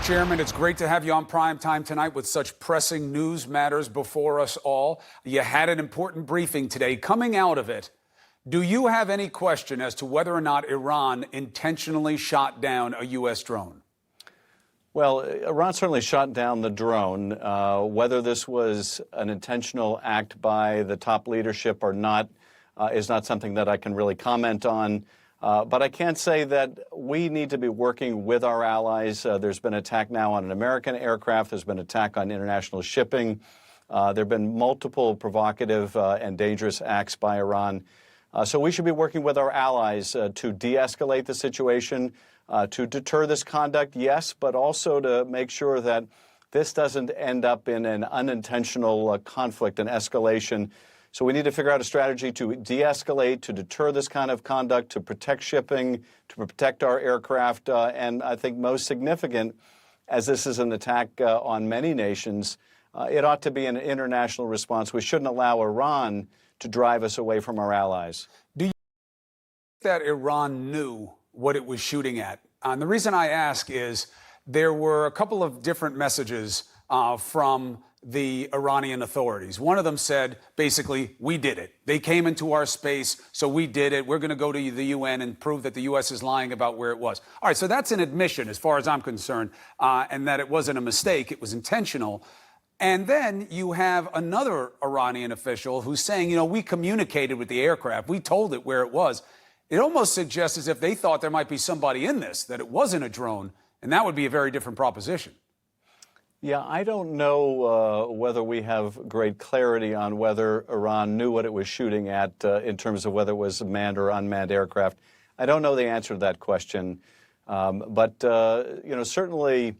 Chairman, it's great to have you on Prime Time tonight with such pressing news matters before us all. You had an important briefing today. Coming out of it, do you have any question as to whether or not Iran intentionally shot down a U.S. drone? Well, Iran certainly shot down the drone. Whether this was an intentional act by the top leadership or not is not something that I can really comment on. But I can say that we need to be working with our allies. There's been an attack now on an American aircraft. There's been an attack on international shipping. There have been multiple provocative and dangerous acts by Iran. So we should be working with our allies to de-escalate the situation, to deter this conduct, yes, but also to make sure that this doesn't end up in an unintentional conflict and escalation. So we need to figure out a strategy to de-escalate, to deter this kind of conduct, to protect shipping, to protect our aircraft, and I think most significant, as this is an attack on many nations, it ought to be an international response. We shouldn't allow Iran to drive us away from our allies. Do you think that Iran knew what it was shooting at? And the reason I ask is there were a couple of different messages from the Iranian authorities. One of them said, basically, we did it. They came into our space, so we did it. We're going to go to the UN and prove that the U.S. is lying about where it was. All right, so that's an admission, as far as I'm concerned, and that it wasn't a mistake. It was intentional. And then you have another Iranian official who's saying, you know, we communicated with the aircraft. We told it where it was. It almost suggests as if they thought there might be somebody in this, that it wasn't a drone, and that would be a very different proposition. Yeah, I don't know whether we have great clarity on whether Iran knew what it was shooting at in terms of whether it was a manned or unmanned aircraft. I don't know the answer to that question. But you know, certainly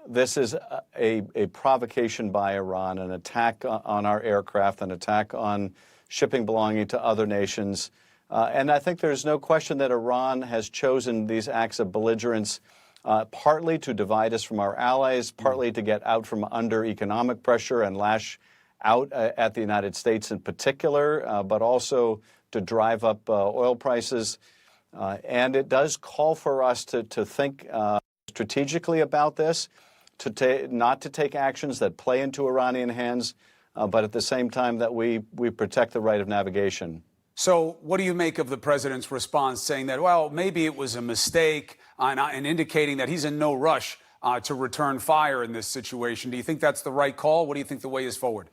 this is a provocation by Iran, an attack on our aircraft, an attack on shipping belonging to other nations. And I think there's no question that Iran has chosen these acts of belligerence partly to divide us from our allies, partly to get out from under economic pressure and lash out at the United States in particular, but also to drive up oil prices. And it does call for us to think strategically about this, not to take actions that play into Iranian hands, but at the same time that we protect the right of navigation. So what do you make of the president's response saying that, well, maybe it was a mistake and indicating that he's in no rush to return fire in this situation? Do you think that's the right call? What do you think the way is forward?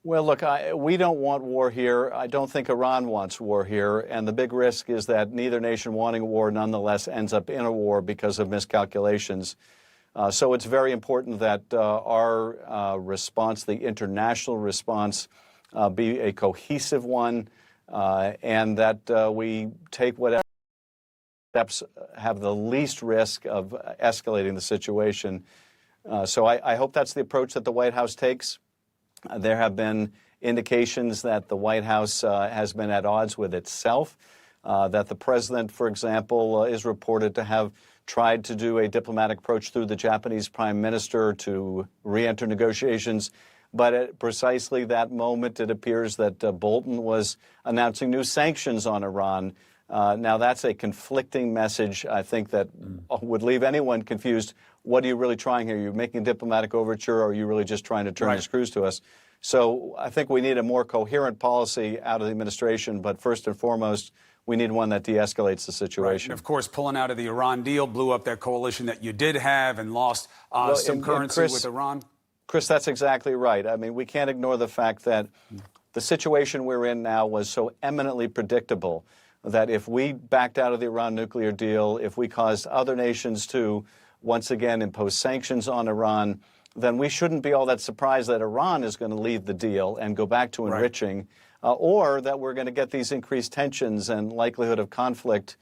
Well, look, we don't want war here. I don't think Iran wants war here. And the big risk is that neither nation wanting a war nonetheless ends up in a war because of miscalculations. So it's very important that our response, the international response, be a cohesive one. And that we take whatever steps have the least risk of escalating the situation. So I hope that's the approach that the White House takes. There have been indications that the White House has been at odds with itself, that the president, for example, is reported to have tried to do a diplomatic approach through the Japanese prime minister to re-enter negotiations. But at precisely that moment, it appears that Bolton was announcing new sanctions on Iran. Now, that's a conflicting message, I think, that would leave anyone confused. What are you really trying here? Are you making a diplomatic overture, or are you really just trying to turn the screws to us? So I think we need a more coherent policy out of the administration. But first and foremost, we need one that de-escalates the situation. Right. And of course, pulling out of the Iran deal blew up that coalition that you did have and lost some currency with Iran. Chris, that's exactly right. I mean, we can't ignore the fact that the situation we're in now was so eminently predictable that if we backed out of the Iran nuclear deal, if we caused other nations to once again impose sanctions on Iran, then we shouldn't be all that surprised that Iran is going to leave the deal and go back to enriching, or that we're going to get these increased tensions and likelihood of conflict.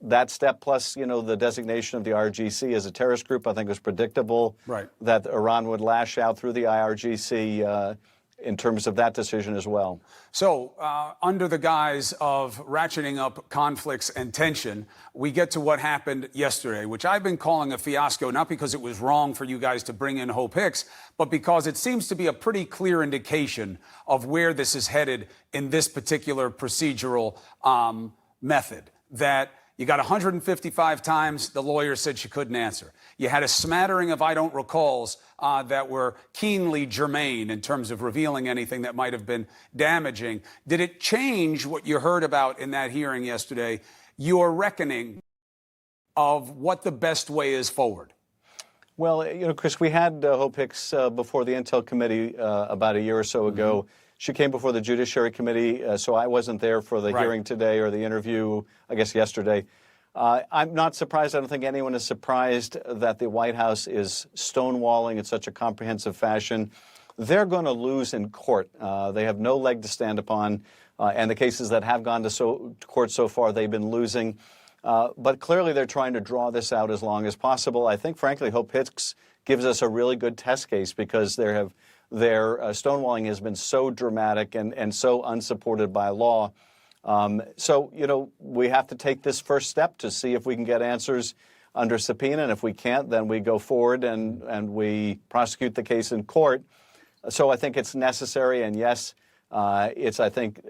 That step plus, you know, the designation of the IRGC as a terrorist group, I think was predictable that Iran would lash out through the IRGC in terms of that decision as well. So under the guise of ratcheting up conflicts and tension, we get to what happened yesterday, which I've been calling a fiasco, not because it was wrong for you guys to bring in Hope Hicks, but because it seems to be a pretty clear indication of where this is headed in this particular procedural method. That You got 155 times the lawyer said she couldn't answer. You had a smattering of I don't recalls that were keenly germane in terms of revealing anything that might have been damaging. Did it change what you heard about in that hearing yesterday, your reckoning of what the best way is forward? Well, Chris, we had Hope Hicks before the Intel Committee about a year or so ago. She came before the Judiciary Committee, so I wasn't there for the hearing today or the interview, I guess, yesterday. I'm not surprised. I don't think anyone is surprised that the White House is stonewalling in such a comprehensive fashion. They're going to lose in court. They have no leg to stand upon, and the cases that have gone to court so far, they've been losing. But clearly they're trying to draw this out as long as possible. I think, frankly, Hope Hicks gives us a really good test case because their stonewalling has been so dramatic and so unsupported by law. So, we have to take this first step to see if we can get answers under subpoena. And if we can't, then we go forward and we prosecute the case in court. So I think it's necessary. And yes, it's, I think,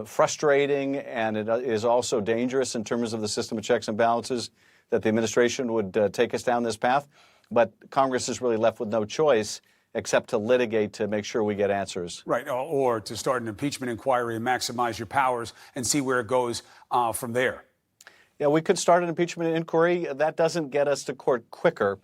frustrating, and it is also dangerous in terms of the system of checks and balances that the administration would take us down this path. But Congress is really left with no choice except to litigate to make sure we get answers. Right, or to start an impeachment inquiry and maximize your powers and see where it goes from there. Yeah, we could start an impeachment inquiry. That doesn't get us to court quicker.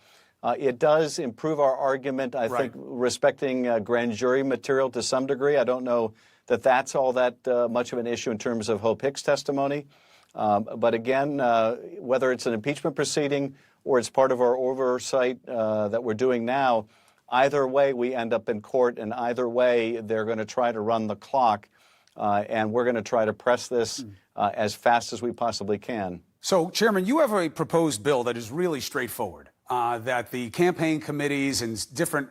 It does improve our argument, I think, respecting grand jury material to some degree. I don't know that that's all that much of an issue in terms of Hope Hicks' testimony. But again, whether it's an impeachment proceeding or it's part of our oversight that we're doing now, either way we end up in court, and either way they're going to try to run the clock, and we're going to try to press this as fast as we possibly can. So, Chairman, you have a proposed bill that is really straightforward. That the campaign committees and different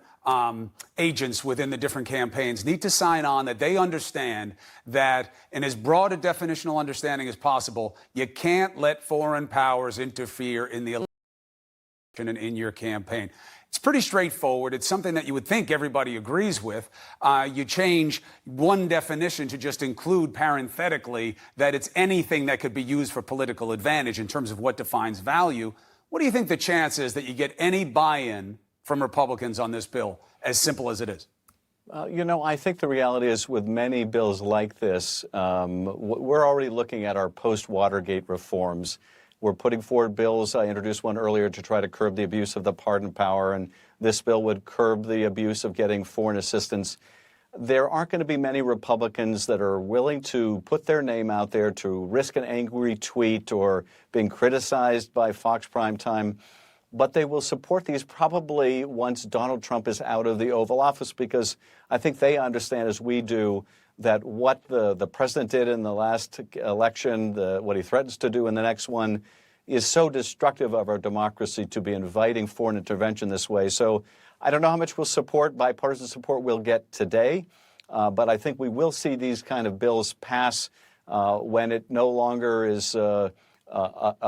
agents within the different campaigns need to sign on that they understand that, in as broad a definitional understanding as possible, you can't let foreign powers interfere in the election and in your campaign. It's pretty straightforward. It's something that you would think everybody agrees with. You change one definition to just include parenthetically that it's anything that could be used for political advantage in terms of what defines value. What do you think the chance is that you get any buy-in from Republicans on this bill, as simple as it is? I think the reality is with many bills like this, we're already looking at our post-Watergate reforms. We're putting forward bills. I introduced one earlier to try to curb the abuse of the pardon power, and this bill would curb the abuse of getting foreign assistance. There aren't going to be many Republicans that are willing to put their name out there to risk an angry tweet or being criticized by Fox Primetime, but they will support these probably once Donald Trump is out of the Oval Office, because I think they understand, as we do, that what the president did in the last election, what he threatens to do in the next one, is so destructive of our democracy to be inviting foreign intervention this way. So I don't know how much bipartisan support we'll get today, but I think we will see these kind of bills pass when it no longer is a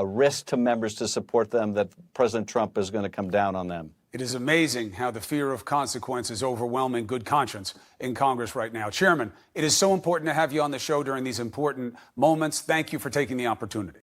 risk to members to support them, that President Trump is going to come down on them. It is amazing how the fear of consequence is overwhelming good conscience in Congress right now. Chairman, it is so important to have you on the show during these important moments. Thank you for taking the opportunity.